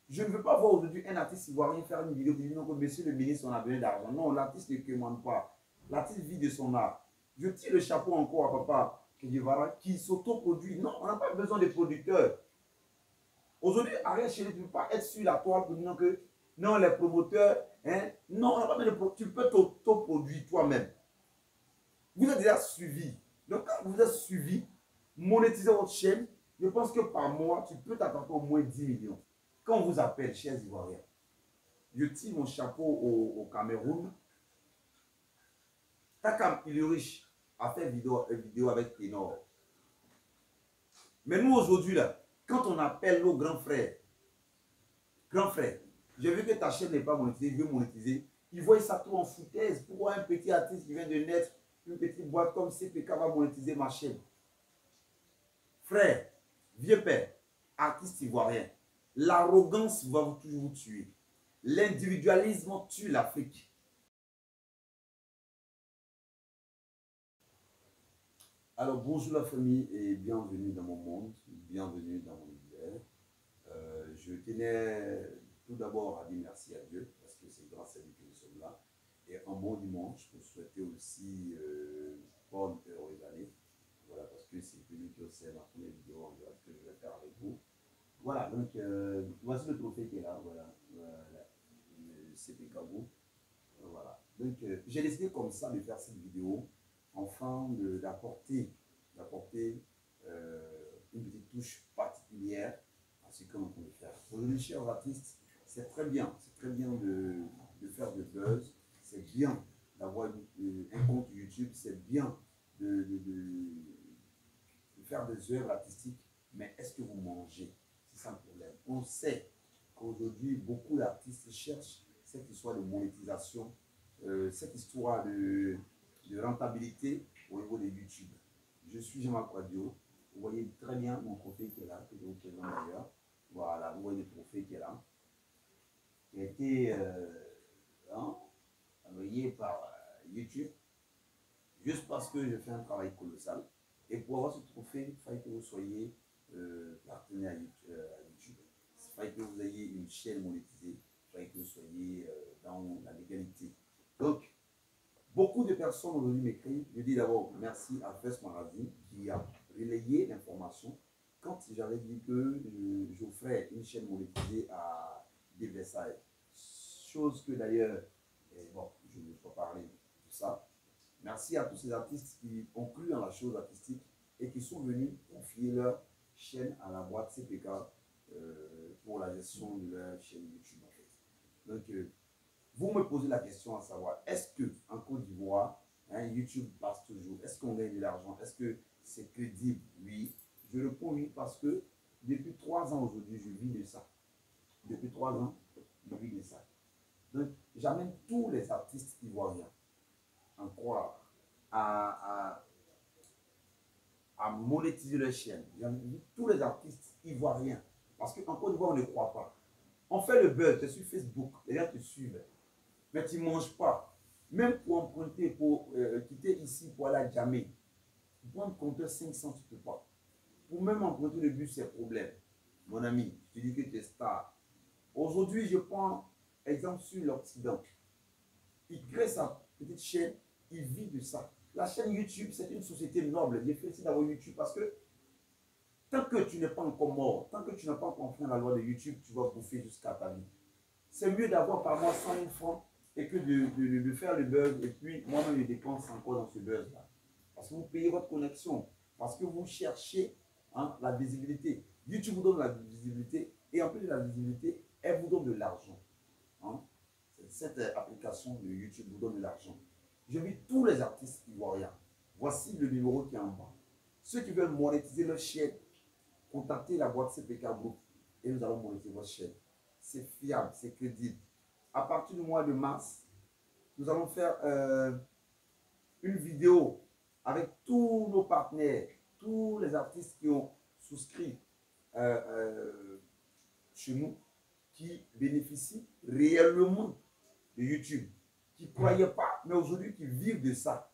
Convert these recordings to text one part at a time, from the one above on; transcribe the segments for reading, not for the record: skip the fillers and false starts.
Je ne veux pas voir aujourd'hui un artiste ivoirien faire une vidéo qui dit non, que monsieur le ministre, on a besoin d'argent. Non, l'artiste ne commande pas. L'artiste vit de son art. Je tire le chapeau encore à papa qui s'autoproduit. Non, on n'a pas besoin de producteurs. Aujourd'hui, Ariel Chéri, tu ne peux pas être sur la toile pour dire que non, les promoteurs, hein, non, on n'a pas besoin de tu peux t'autoproduire toi-même. Vous êtes déjà suivi. Donc, quand vous êtes suivi, monétisez votre chaîne, je pense que par mois, tu peux t'attendre au moins 10 millions. Quand on vous appelle, chers Ivoiriens, je tire mon chapeau au Cameroun. Takam Ilurich a fait une vidéo avec Ténor. Mais nous, aujourd'hui, là, quand on appelle nos grands frères, j'ai vu que ta chaîne n'est pas monétisée, je veux monétiser. Ils voient ça tout en foutaise. Pourquoi un petit artiste qui vient de naître, une petite boîte comme CPK va monétiser ma chaîne? Frère, vieux père, artiste ivoirien, l'arrogance va toujours vous tuer. L'individualisme tue l'Afrique. Alors bonjour la famille et bienvenue dans mon monde, bienvenue dans mon univers. Je tenais tout d'abord à dire merci à Dieu parce que c'est grâce à lui que nous sommes là. Et un bon dimanche pour souhaiter aussi bonne et heureuse année. Voilà, parce que c'est lui qui c'est ma première vidéo en direct que je vais faire avec vous. Voilà, donc voici le trophée qui est là, voilà, le CP Kabou. Voilà, donc j'ai décidé comme ça de faire cette vidéo, enfin d'apporter une petite touche particulière à ce que l'on peut faire. Pour les chers artistes, c'est très bien de faire de buzz, c'est bien d'avoir un compte YouTube, c'est bien de faire des œuvres artistiques, mais est-ce que vous mangez? C'est ça le problème. On sait qu'aujourd'hui, beaucoup d'artistes cherchent cette histoire de monétisation, cette histoire de rentabilité au niveau de YouTube. Je suis Jean-Marc Quadio. Vous voyez très bien mon trophée qui est là, que je vous présente d'ailleurs. Voilà, vous voyez le trophée qui est là, qui a été envoyé par YouTube, juste parce que je fais un travail colossal. Et pour avoir ce trophée, il fallait que vous soyez partenaire à YouTube. Il fallait que vous ayez une chaîne monétisée. Il fallait que vous soyez dans la légalité. Donc, beaucoup de personnes aujourd'hui m'écrivent. Je dis d'abord merci à Fest Magazine qui a relayé l'information quand j'avais dit que j'offrais une chaîne monétisée à des Versailles. Chose que d'ailleurs, bon, je ne vais pas parler de tout ça. Merci à tous ces artistes qui ont cru en la chose artistique et qui sont venus confier leur chaîne à la boîte CPK pour la gestion de leur chaîne YouTube en fait. Donc, vous me posez la question à savoir, est-ce qu'en Côte d'Ivoire, YouTube passe toujours? Est-ce qu'on gagne de l'argent? Est-ce que c'est crédible? Oui. Je réponds oui parce que depuis 3 ans aujourd'hui, je vis de ça. Depuis 3 ans, je vis de ça. Donc, j'amène tous les artistes ivoiriens en croire à monétiser leur chaîne. J'invite tous les artistes ivoiriens. Parce qu'en Côte d'Ivoire, on ne croit pas. On fait le buzz, tu es sur Facebook, les gens te suivent. Mais tu ne manges pas. Même pour emprunter, pour quitter ici, pour aller à Djamé, pour un compteur 500, tu ne peux pas. Pour même emprunter le bus, c'est problème. Mon ami, je te dis que tu es star. Aujourd'hui, je prends exemple sur l'Occident. Il crée sa petite chaîne, il vit de ça. La chaîne YouTube, c'est une société noble. Je félicite d'avoir YouTube parce que tant que tu n'es pas encore mort, tant que tu n'as pas enfreint la loi de YouTube, tu vas bouffer jusqu'à ta vie. C'est mieux d'avoir par mois 100 000 francs et que de faire le buzz et puis moi-même je dépense encore dans ce buzz-là. Parce que vous payez votre connexion, parce que vous cherchez la visibilité. YouTube vous donne la visibilité et en plus de la visibilité, elle vous donne de l'argent. Cette application de YouTube vous donne de l'argent. J'invite tous les artistes ivoiriens. Voici le numéro qui est en bas. Ceux qui veulent monétiser leur chaîne, contactez la boîte CPK Group et nous allons monétiser votre chaîne. C'est fiable, c'est crédible. À partir du mois de mars, nous allons faire une vidéo avec tous nos partenaires, tous les artistes qui ont souscrit chez nous, qui bénéficient réellement de YouTube, qui ne croyaient pas, mais aujourd'hui qui vivent de ça.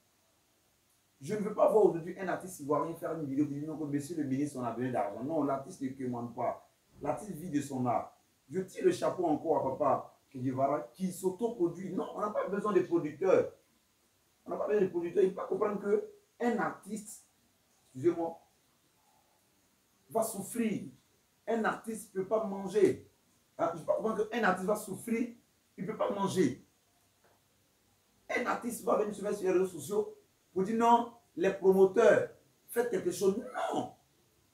Je ne veux pas voir aujourd'hui un artiste ivoirien faire une vidéo qui dit non, que monsieur le ministre, on a besoin d'argent. Non, l'artiste ne commande pas. L'artiste vit de son art. Je tire le chapeau encore à papa Kedivara qui s'autoproduit. Non, on n'a pas besoin de producteurs. On n'a pas besoin de producteurs. Il faut pas comprendre qu'un artiste, excusez-moi, va souffrir. Un artiste ne peut pas manger. Il ne faut pas comprendre qu'un artiste va souffrir, il ne peut pas manger. Un artiste va venir sur les réseaux sociaux pour dire non, les promoteurs, faites quelque chose. Non,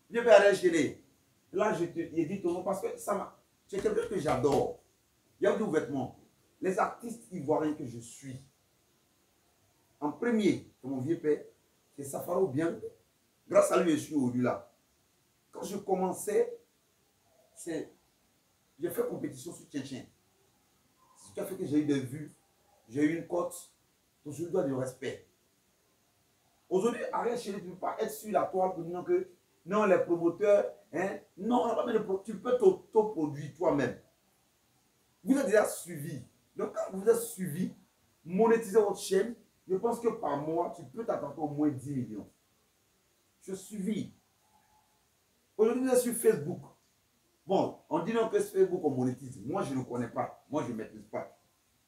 je vais arrêter. Là, j'ai dit ton nom parce que ça m'a. C'est quelqu'un que j'adore. Il y a deux vêtements. Les artistes ivoiriens que je suis. En premier, comme mon vieux père, c'est Safaro Bien. Grâce à lui, je suis aujourd'hui là. Quand je commençais, j'ai fait compétition sur Tchin. C'est ce qui a fait que j'ai eu des vues. J'ai eu une cote. Donc je lui dois du respect. Aujourd'hui, arrête chérie, tu ne peux pas être sur la toile pour dire que non, les promoteurs, hein, non, tu peux t'autoproduire toi-même. Vous êtes déjà suivi. Donc, quand vous êtes suivi, monétiser votre chaîne, je pense que par mois, tu peux t'attendre au moins 10 millions. Je suis suivi. Aujourd'hui, vous êtes sur Facebook. Bon, on dit non que Facebook, on monétise. Moi, je ne connais pas. Moi, je ne maîtrise pas.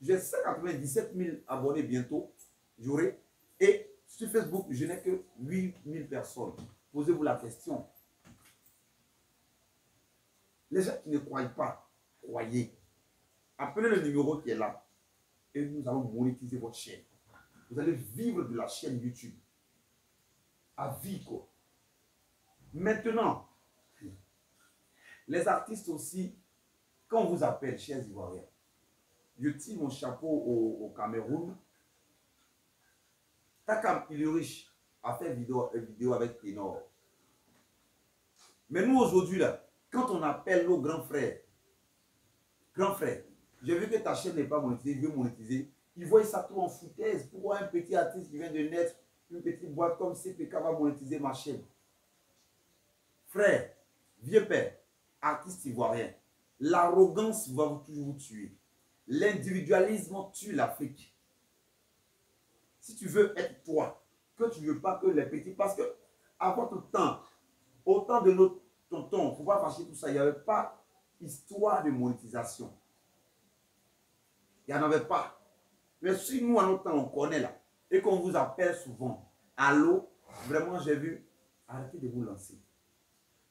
J'ai 197 000 abonnés bientôt. J'aurai. Et sur Facebook, je n'ai que 8 000 personnes. Posez-vous la question. Les gens qui ne croient pas, croyez. Appelez le numéro qui est là. Et nous allons monétiser votre chaîne. Vous allez vivre de la chaîne YouTube. À vie, quoi. Maintenant, les artistes aussi, quand on vous appelle, chers Ivoiriens, je tire mon chapeau au Cameroun. Takam Ilurich a fait une vidéo avec Ténor. Mais nous, aujourd'hui, là, quand on appelle nos grands frères, j'ai vu que ta chaîne n'est pas monétisée, je veux monétiser. Ils voient ça tout en foutaise. Pourquoi un petit artiste qui vient de naître, une petite boîte comme CPK va monétiser ma chaîne? Frère, vieux père, artiste ivoirien, l'arrogance va toujours vous tuer. L'individualisme tue l'Afrique. Si tu veux être toi, que tu ne veux pas que les petits, parce que à votre temps, au temps de notre tonton, il ne faut pas fâcher tout ça, il n'y avait pas histoire de monétisation. Il n'y en avait pas. Mais si nous, à notre temps, on connaît là, et qu'on vous appelle souvent, allô, vraiment, j'ai vu, arrêtez de vous lancer.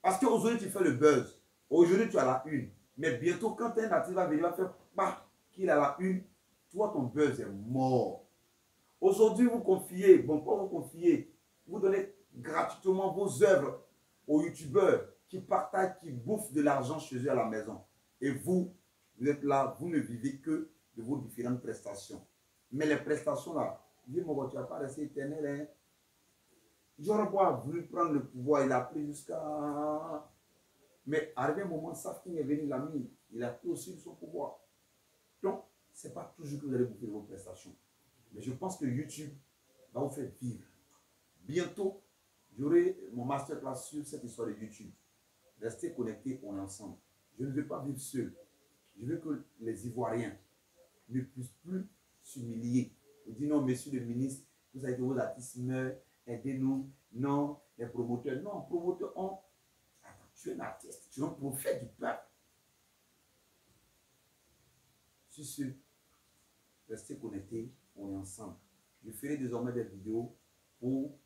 Parce qu'aujourd'hui, tu fais le buzz. Aujourd'hui, tu as la une. Mais bientôt, quand un artiste va venir, va faire pas qu'il a la une, toi, ton buzz est mort. Aujourd'hui, vous confiez, bon, pas vous confiez, vous donnez gratuitement vos œuvres aux youtubeurs qui partagent, qui bouffent de l'argent chez eux à la maison. Et vous, vous êtes là, vous ne vivez que de vos différentes prestations. Mais les prestations là, dis mon tu vas pas rester éternel. Hein? J'aurais pas voulu prendre le pouvoir, il a pris jusqu'à... Mais arrivé un moment, Safking est venu l'ami, il a pris aussi son pouvoir. Donc, ce n'est pas toujours que vous allez bouffer vos prestations. Mais je pense que YouTube va vous faire vivre. Bientôt, j'aurai mon masterclass sur cette histoire de YouTube. Restez connectés, on est ensemble. Je ne veux pas vivre seul. Je veux que les Ivoiriens ne puissent plus s'humilier. Vous dites non, monsieur le ministre, vous avez que vos artistes meurent, aidez-nous. Non, les promoteurs. Non, promoteurs ont... Attends, tu es un artiste, tu es un prophète du peuple. Sur ce, restez connectés, on est ensemble. Je ferai désormais des vidéos pour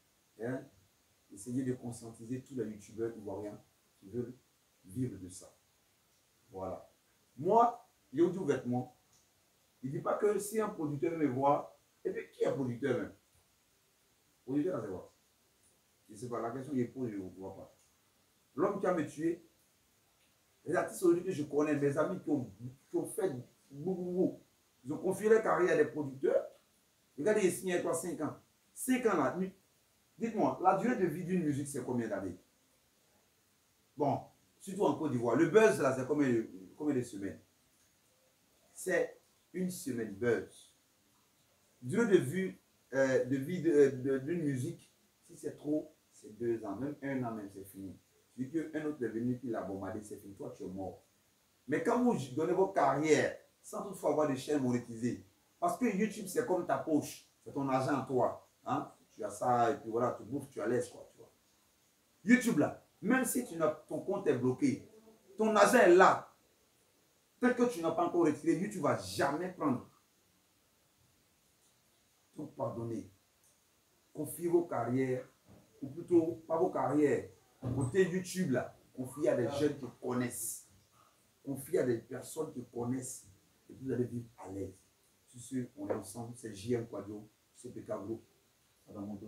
essayer de conscientiser tous les youtubeurs ivoiriens qui veulent vivre de ça. Voilà. Moi, Yodu Vêtements, il ne dit pas que si un producteur me voit, et puis qui est producteur même? Producteur, c'est quoi? Je ne sais pas, la question est posée, je ne vois pas. L'homme qui a me tué, les artistes aujourd'hui que je connais, mes amis qui ont fait beaucoup, ils ont confié leur carrière à des producteurs. Regardez, ils signent avec toi 5 ans. 5 ans là, dites-moi, la durée de vie d'une musique, c'est combien d'années? Bon, surtout en Côte d'Ivoire. Le buzz là, c'est combien de semaines? C'est une semaine buzz. Durée de vie d'une musique, si c'est trop, c'est 2 ans. Même 1 an, même c'est fini. Si qu'un autre est venu qui l'a bombardé, c'est fini. Toi, tu es mort. Mais quand vous donnez vos carrières, sans toutefois avoir des chaînes monétisées, parce que YouTube, c'est comme ta poche. C'est ton argent à toi. Hein? Tu as ça, et puis voilà, tu bouffes, tu as l'aise, quoi. Tu vois. YouTube, là, même si ton compte est bloqué, ton argent est là. Tant que tu n'as pas encore retiré, YouTube ne va jamais prendre. Donc, pardonnez. Confiez vos carrières, ou plutôt, pas vos carrières, côté YouTube, là, confiez à des jeunes qui connaissent. Confiez à des personnes qui connaissent. Et vous allez vivre à l'aise. Sur ce, on est ensemble. C'est JM Quadio, CPK Group. On va voir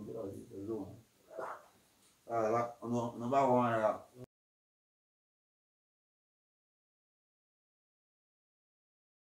là. On va voir là.